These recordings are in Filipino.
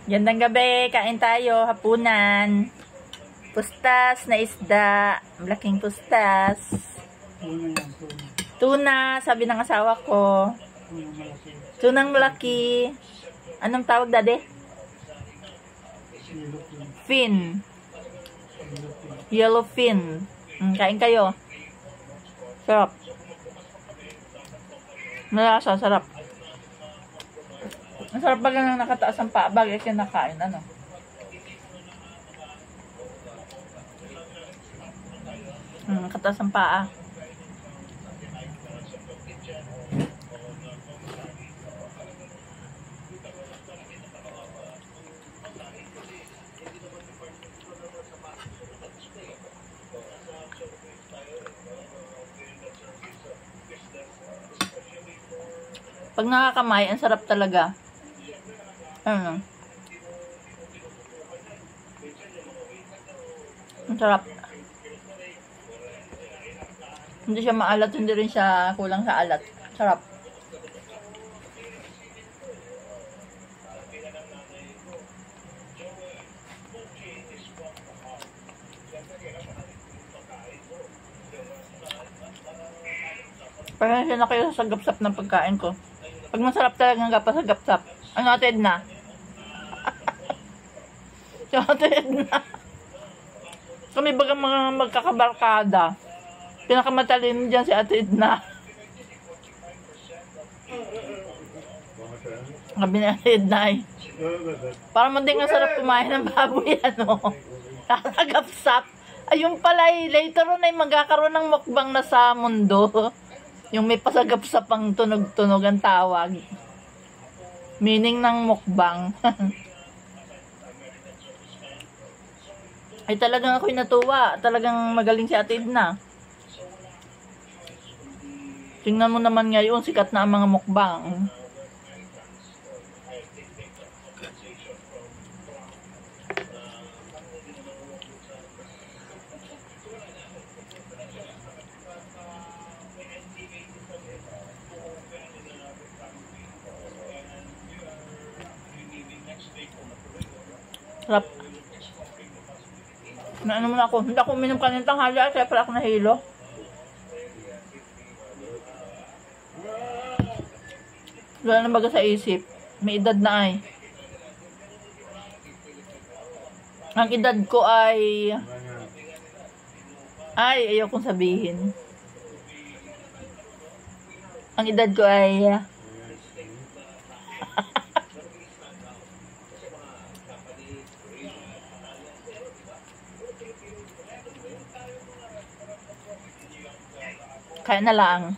Gandang gabi, kain tayo, hapunan. Pustas na isda, malaking pustas. Tuna, sabi ng asawa ko. Tunang malaki. Anong tawag, Daddy? Fin. Yellowfin. Kain kayo. Sarap. Malasa, sarap. Ang sarap baga nang nakataas ang paa. Bagay kinakain, ano? Nakataas ang paa. Pag nakakamay, ang sarap talaga. Ano? Ang sarap. Hindi siya maalat, hindi rin siya kulang sa alat. Sarap. Parang siya na kayo sa sagap-sap ng pagkain ko. Pag masarap talagang kapasagap-sap. Ano natin na? So, natin na. Kami baga mga magkakabarkada. Pinakamatalino dyan si Ate Edna. Sabi ni Ate Edna ay, parang hindi nga sarap kumain ng baboy, ano. Kakagapsap. Ayun pala, later on ay magkakaroon ng mukbang na sa mundo. Yung may pasagapsap ang tunog-tunog ang tawag. Meaning ng mukbang. Ay talagang ako'y natuwa. Talagang magaling si Ate Edna. Tingnan mo naman ngayon, sikat na ang mga mukbang. Sarap. Ano mo na ako? Hindi ako uminom kanina tanghali kaya pala ako nahilo. Wala na baga sa isip. May edad na ay. Ang edad ko ay ayaw kong sabihin. Ang edad ko ay kaya na lang.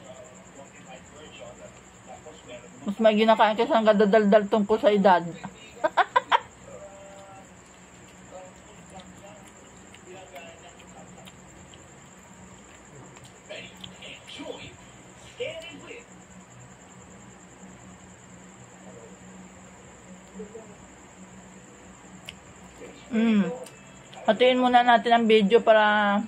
Mas may ginakain kasi ang kadadaldal tungkol sa edad. Hatiin muna natin ang video para